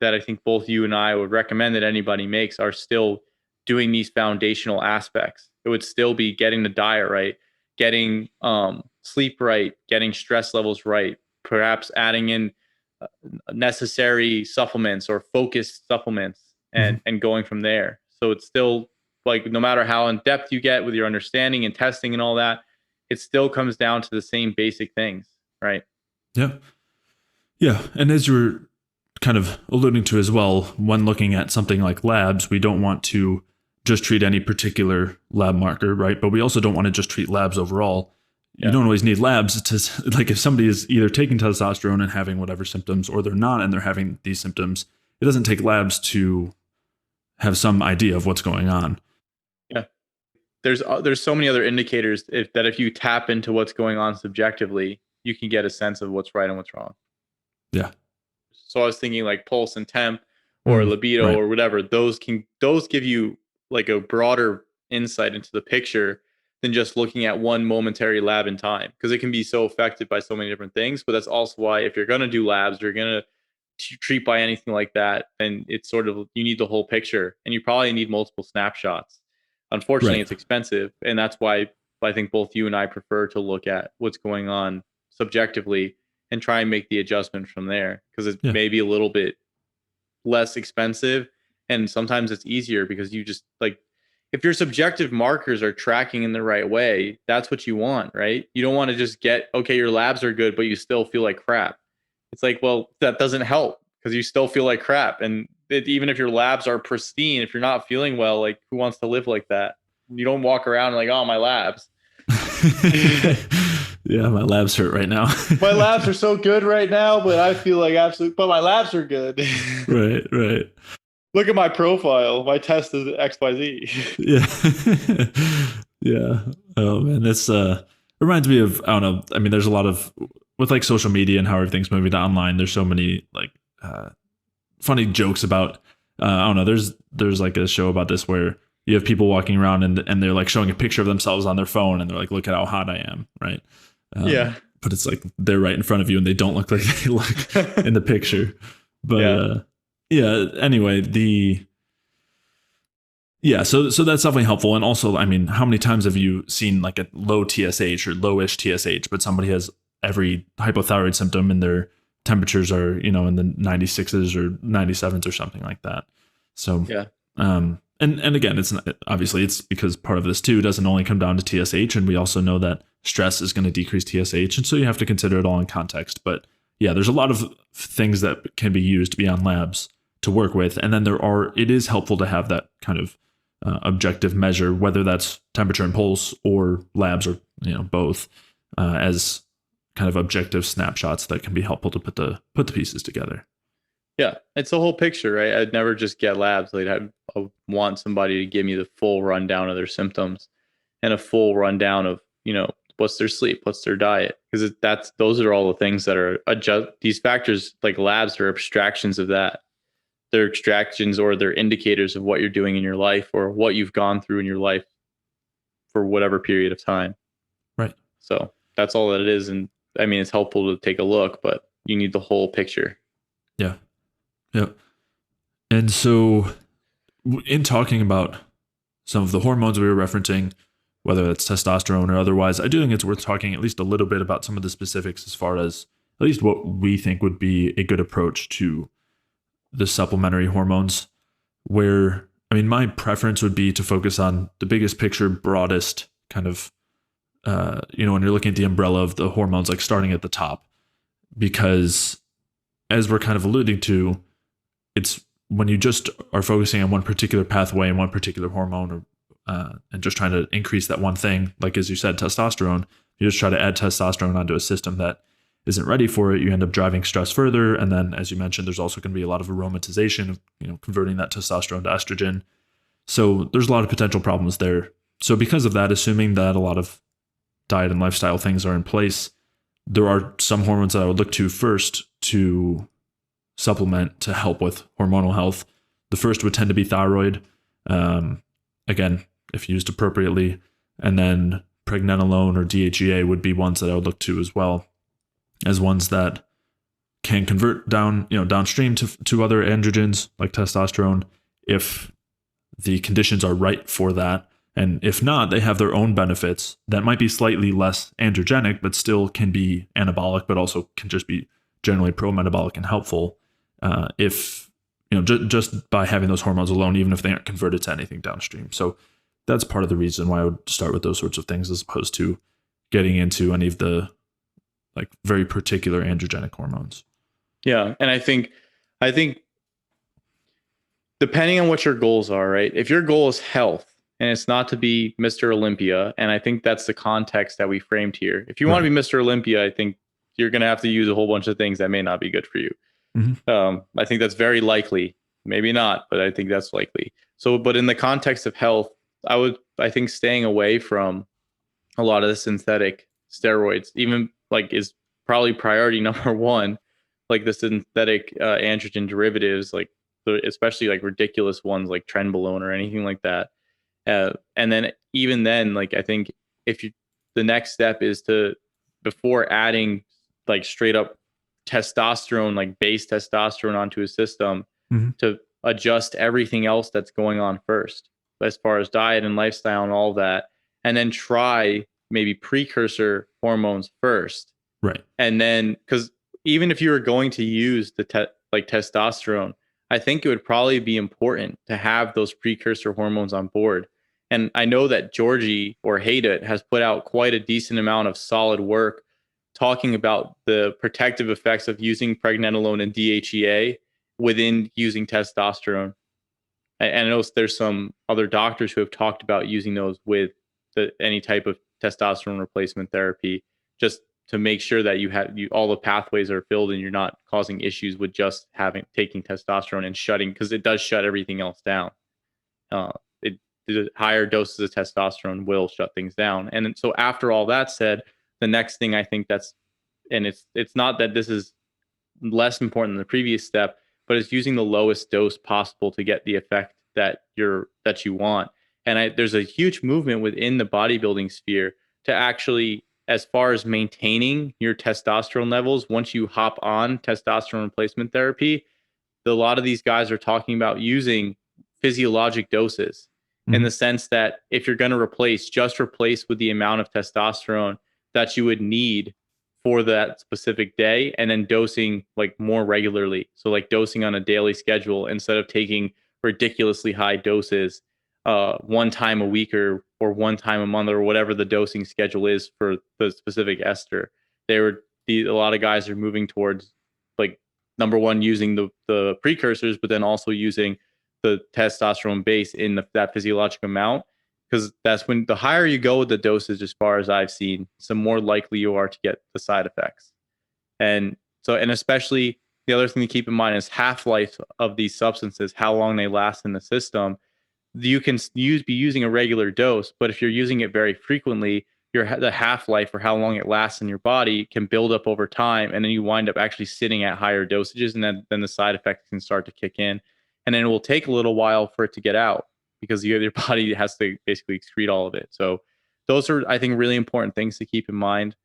I think both you and I would recommend that anybody makes are still doing these foundational aspects. It would still be getting the diet right, getting sleep right, getting stress levels right, perhaps adding in necessary supplements or focused supplements, and going from there. So it's still like, no matter how in depth you get with your understanding and testing and all that, it still comes down to the same basic things, right? Yeah. Yeah. And as you're kind of alluding to as well, when looking at something like labs, we don't want to just treat any particular lab marker, right? But we also don't want to just treat labs overall. You don't always need labs to, like, if somebody is either taking testosterone and having whatever symptoms, or they're not and they're having these symptoms, it doesn't take labs to have some idea of what's going on. Yeah. There's so many other indicators that if you tap into what's going on subjectively, you can get a sense of what's right and what's wrong. Yeah. So I was thinking like pulse and temp or libido or whatever, those give you like a broader insight into the picture than just looking at one momentary lab in time, because it can be so affected by so many different things. But that's also why, if you're going to do labs, you're going to treat by anything like that, and it's sort of, you need the whole picture, and you probably need multiple snapshots. Unfortunately, it's expensive, and that's why I think both you and I prefer to look at what's going on subjectively and try and make the adjustment from there, because it may be a little bit less expensive, and sometimes it's easier because you just, like, if your subjective markers are tracking in the right way, that's what you want, right? You don't want to just get, okay, your labs are good, but you still feel like crap. It's like, well, that doesn't help, because you still feel like crap. And even if your labs are pristine, if you're not feeling well, like, who wants to live like that? You don't walk around like, oh, my labs. Yeah, my labs hurt right now. My labs are so good right now, but I feel like but my labs are good. Right. Look at my profile. My test is XYZ. Yeah. Yeah. Oh man, this reminds me of, I don't know. I mean, there's a lot of, with like social media and how everything's moving to online, there's so many like funny jokes about, I don't know, there's like a show about this where you have people walking around and they're like showing a picture of themselves on their phone, and they're like, look at how hot I am, right? But it's like they're right in front of you and they don't look like they look in the picture. But anyway, so that's definitely helpful. And also, I mean, how many times have you seen like a low TSH or lowish TSH, but somebody has every hypothyroid symptom and their temperatures are, in the 96s or 97s or something like that. So, and again, it's not, obviously it's because part of this too doesn't only come down to TSH, and we also know that stress is going to decrease TSH, and so you have to consider it all in context. But yeah, there's a lot of things that can be used beyond labs to work with, and then it is helpful to have that kind of objective measure, whether that's temperature and pulse or labs, or both, as kind of objective snapshots that can be helpful to put the pieces together. Yeah, it's a whole picture, right? I'd never just get labs. Like, I want somebody to give me the full rundown of their symptoms and a full rundown of, what's their sleep, what's their diet, because those are all the things that are these factors. Like, labs are abstractions of that. They're extractions, or they're indicators of what you're doing in your life or what you've gone through in your life for whatever period of time. Right. So that's all that it is. And I mean, it's helpful to take a look, but you need the whole picture. Yeah. And so in talking about some of the hormones we were referencing, whether it's testosterone or otherwise, I do think it's worth talking at least a little bit about some of the specifics as far as at least what we think would be a good approach to the supplementary hormones, where, I mean, my preference would be to focus on the biggest picture, broadest kind of, when you're looking at the umbrella of the hormones, like starting at the top, because as we're kind of alluding to, it's when you just are focusing on one particular pathway and one particular hormone, or and just trying to increase that one thing, like as you said, testosterone, you just try to add testosterone onto a system that isn't ready for it, you end up driving stress further. And then, as you mentioned, there's also going to be a lot of aromatization of, converting that testosterone to estrogen. So there's a lot of potential problems there. So because of that, assuming that a lot of diet and lifestyle things are in place, there are some hormones that I would look to first to supplement to help with hormonal health. The first would tend to be thyroid, again, if used appropriately, and then pregnenolone or DHEA would be ones that I would look to as well, as ones that can convert downstream to other androgens like testosterone if the conditions are right for that. And if not, they have their own benefits that might be slightly less androgenic, but still can be anabolic, but also can just be generally pro-metabolic and helpful if, just by having those hormones alone, even if they aren't converted to anything downstream. So that's part of the reason why I would start with those sorts of things as opposed to getting into any of the like very particular androgenic hormones. Yeah. And I think depending on what your goals are, right? If your goal is health and it's not to be Mr. Olympia, and I think that's the context that we framed here. If you want to be Mr. Olympia, I think you're going to have to use a whole bunch of things that may not be good for you. I think that's very likely. Maybe not, but I think that's likely. So, but in the context of health, I think staying away from a lot of the synthetic steroids, even like is probably priority number one, like the synthetic androgen derivatives, like especially like ridiculous ones like trenbolone or anything like that. And then even then, like I think the next step is to, before adding like straight up testosterone, like base testosterone onto a system, to adjust everything else that's going on first, as far as diet and lifestyle and all that, and then try maybe precursor hormones first. Right. And then, because even if you were going to use like testosterone, I think it would probably be important to have those precursor hormones on board. And I know that Georgie or Hate It has put out quite a decent amount of solid work talking about the protective effects of using pregnenolone and DHEA within using testosterone. And I know there's some other doctors who have talked about using those with any type of testosterone replacement therapy, just to make sure that all the pathways are filled and you're not causing issues with just taking testosterone and shutting, because it does shut everything else down. The higher doses of testosterone will shut things down. And so after all that said, the next thing I think it's not that this is less important than the previous step, but it's using the lowest dose possible to get the effect that you want. And there's a huge movement within the bodybuilding sphere to actually, as far as maintaining your testosterone levels, once you hop on testosterone replacement therapy, a lot of these guys are talking about using physiologic doses, in the sense that if you're going to just replace with the amount of testosterone that you would need for that specific day, and then dosing like more regularly. So like dosing on a daily schedule instead of taking ridiculously high doses one time a week or one time a month, or whatever the dosing schedule is for the specific ester. A lot of guys are moving towards, like, number one, using the precursors, but then also using the testosterone base in that physiologic amount, because that's when the higher you go with the dosage, as far as I've seen, the more likely you are to get the side effects. And especially the other thing to keep in mind is half-life of these substances, how long they last in the system. You can be using a regular dose, but if you're using it very frequently, the half-life, or how long it lasts in your body, can build up over time, and then you wind up actually sitting at higher dosages, and then the side effects can start to kick in, and then it will take a little while for it to get out, because your body has to basically excrete all of it. So those are, I think, really important things to keep in mind.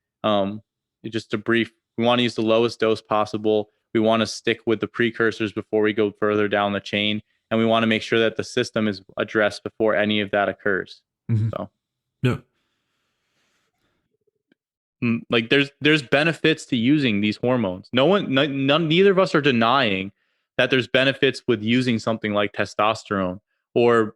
Just to brief, we want to use the lowest dose possible. We want to stick with the precursors before we go further down the chain, and we want to make sure that the system is addressed before any of that occurs. So, yeah. Like there's benefits to using these hormones. Neither of us are denying that there's benefits with using something like testosterone, or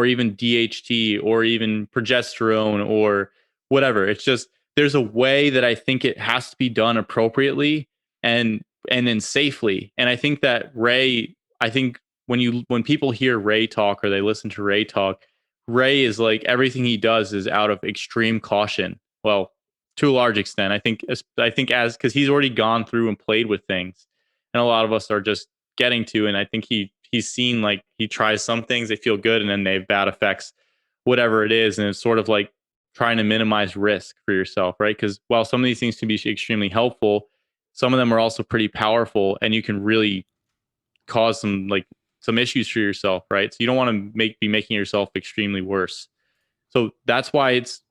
even DHT, or even progesterone, or whatever. It's just, there's a way that I think it has to be done appropriately and then safely. And I think that when people hear Ray talk, or they listen to Ray talk, Ray is like, everything he does is out of extreme caution. Well, to a large extent, I think because he's already gone through and played with things, and a lot of us are just getting to. And I think he's seen, like, he tries some things, they feel good, and then they have bad effects, whatever it is. And it's sort of like trying to minimize risk for yourself, right? Because while some of these things can be extremely helpful, some of them are also pretty powerful, and you can really cause some issues for yourself, right? So you don't want to be making yourself extremely worse. So that's why it's,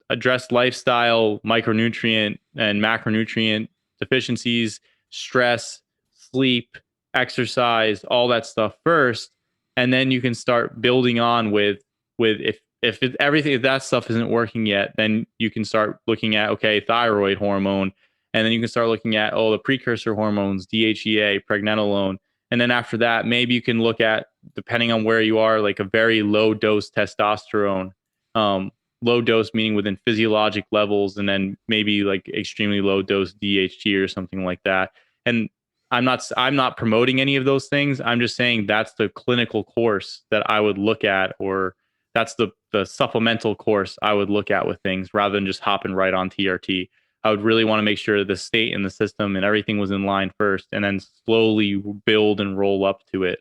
address lifestyle, micronutrient and macronutrient deficiencies, stress, sleep, exercise, all that stuff first. And then you can start building on with if that stuff isn't working yet, then you can start looking at, okay, thyroid hormone, And then you can start looking at, the precursor hormones, DHEA, pregnenolone. And then after that, maybe you can look at, depending on where you are, like a very low dose testosterone, low dose meaning within physiologic levels, and then maybe like extremely low dose DHT or something like that. And I'm not promoting any of those things. I'm just saying that's the clinical course that I would look at, or that's the supplemental course I would look at with things, rather than just hopping right on TRT. I would really want to make sure the state and the system and everything was in line first, and then slowly build and roll up to it.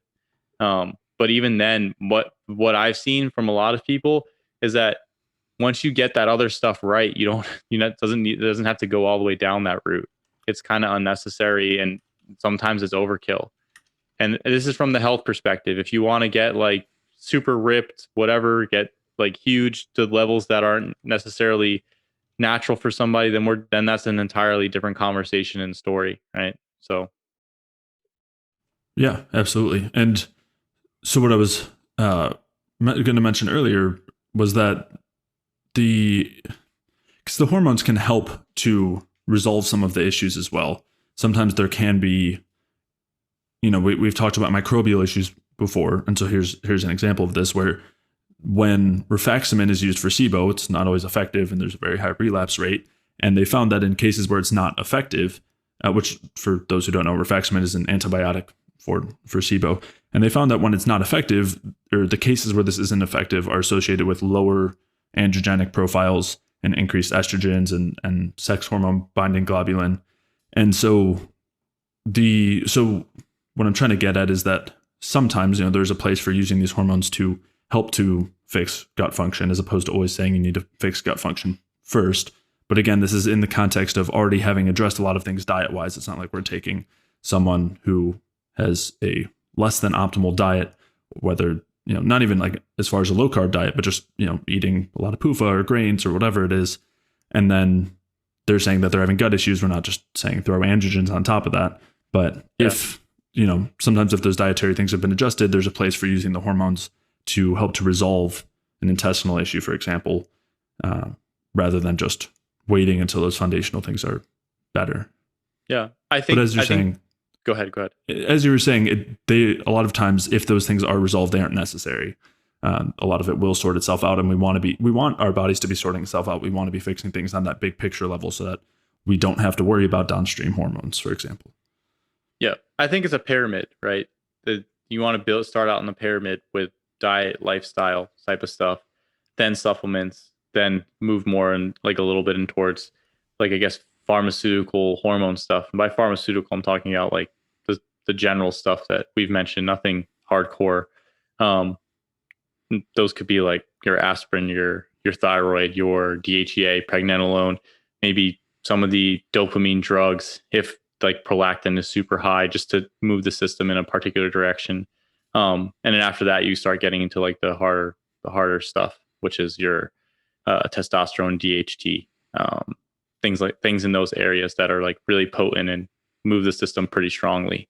But even then, what I've seen from a lot of people is that once you get that other stuff right, it doesn't have to go all the way down that route. It's kind of unnecessary, and sometimes it's overkill. And this is from the health perspective. If you want to get like super ripped, whatever, get like huge to levels that aren't necessarily natural for somebody, then that's an entirely different conversation and story, right? So Yeah, absolutely. And so what I was going to mention earlier was that because the hormones can help to resolve some of the issues as well. Sometimes there can be, we've talked about microbial issues before, and so here's an example of this, where when rifaximin is used for SIBO, it's not always effective, and there's a very high relapse rate. And they found that in cases where it's not effective, which for those who don't know, rifaximin is an antibiotic for SIBO, and they found that when it's not effective, or the cases where this isn't effective, are associated with lower androgenic profiles and increased estrogens and sex hormone binding globulin. And so what I'm trying to get at is that sometimes, there's a place for using these hormones to help to fix gut function, as opposed to always saying you need to fix gut function first. But again, this is in the context of already having addressed a lot of things diet-wise. It's not like we're taking someone who has a less than optimal diet, whether, not even like as far as a low-carb diet, but just, eating a lot of PUFA or grains or whatever it is. And then they're saying that they're having gut issues. We're not just saying throw androgens on top of that. But if, sometimes if those dietary things have been adjusted, there's a place for using the hormones to help to resolve an intestinal issue, for example, rather than just waiting until those foundational things are better. Yeah, I think. But as you're saying, go ahead. As you were saying, a lot of times, if those things are resolved, they aren't necessary. A lot of it will sort itself out, and we want our bodies to be sorting itself out. We want to be fixing things on that big picture level, so that we don't have to worry about downstream hormones, for example. Yeah, I think it's a pyramid, right? You want to start out in the pyramid with diet, lifestyle type of stuff, then supplements, then move more and like a little bit in towards, like, I guess, pharmaceutical hormone stuff. And by pharmaceutical, I'm talking about like the general stuff that we've mentioned, nothing hardcore. Those could be like your aspirin, your thyroid, your DHEA, pregnenolone, maybe some of the dopamine drugs, if like prolactin is super high, just to move the system in a particular direction. And then after that, you start getting into like the harder stuff, which is your testosterone, DHT, things in those areas that are like really potent and move the system pretty strongly.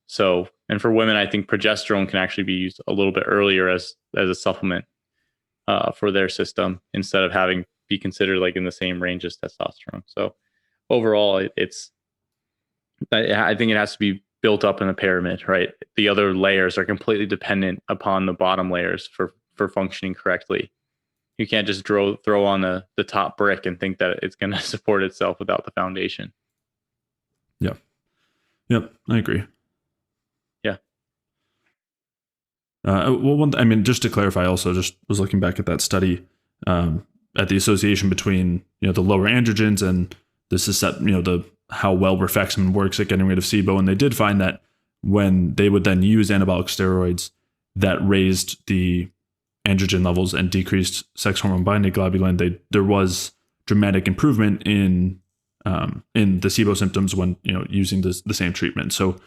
So, and for women, I think progesterone can actually be used a little bit earlier as a supplement for their system, instead of be considered like in the same range as testosterone. So overall, I think it has to be built up in a pyramid, right? The other layers are completely dependent upon the bottom layers for functioning correctly. You can't just throw on the top brick and think that it's going to support itself without the foundation. Yep, I agree. Yeah. Just to clarify, also just was looking back at that study at the association between the lower androgens and the how well rifaximin works at getting rid of SIBO, and they did find that when they would then use anabolic steroids, that raised the androgen levels and decreased sex hormone binding globulin, there was dramatic improvement in the SIBO symptoms when using the same treatment. So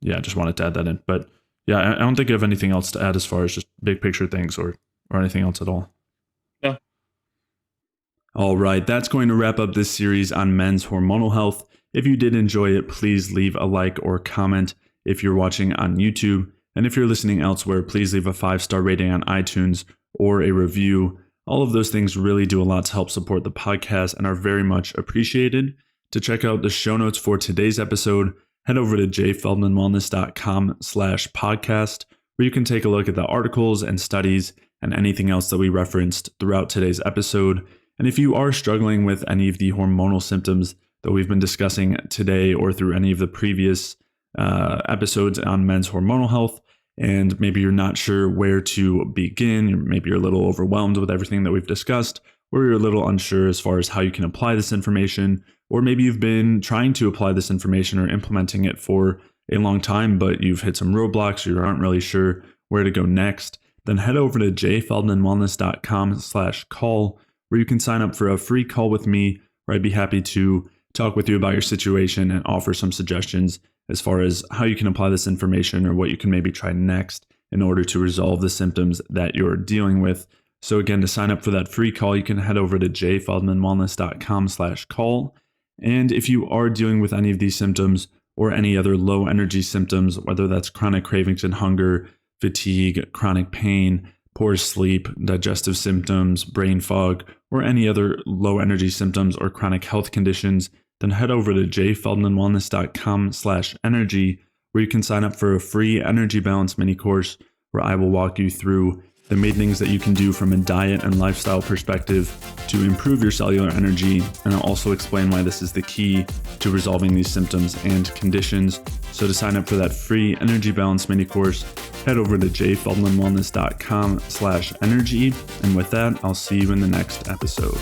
yeah, I just wanted to add that in. But yeah, I don't think I have anything else to add as far as just big picture things or anything else at all. Yeah. All right, that's going to wrap up this series on men's hormonal health. If you did enjoy it, please leave a like or comment if you're watching on YouTube. And if you're listening elsewhere, please leave a 5-star rating on iTunes or a review. All of those things really do a lot to help support the podcast and are very much appreciated. To check out the show notes for today's episode, head over to jfeldmanwellness.com/podcast, where you can take a look at the articles and studies and anything else that we referenced throughout today's episode. And if you are struggling with any of the hormonal symptoms that we've been discussing today or through any of the previous episodes on men's hormonal health, and maybe you're not sure where to begin, maybe you're a little overwhelmed with everything that we've discussed, or you're a little unsure as far as how you can apply this information, or maybe you've been trying to apply this information or implementing it for a long time, but you've hit some roadblocks or you aren't really sure where to go next, then head over to jfeldmanwellness.com/call, where you can sign up for a free call with me, where I'd be happy to talk with you about your situation and offer some suggestions as far as how you can apply this information or what you can maybe try next in order to resolve the symptoms that you're dealing with. So again, to sign up for that free call, you can head over to jfeldmanwellness.com/call. And if you are dealing with any of these symptoms or any other low energy symptoms, whether that's chronic cravings and hunger, fatigue, chronic pain, poor sleep, digestive symptoms, brain fog, or any other low energy symptoms or chronic health conditions, then head over to jfeldmanwellness.com/energy, where you can sign up for a free energy balance mini course where I will walk you through the main things that you can do from a diet and lifestyle perspective to improve your cellular energy. And I'll also explain why this is the key to resolving these symptoms and conditions. So to sign up for that free energy balance mini course, head over to jfeldmanwellness.com/energy. And with that, I'll see you in the next episode.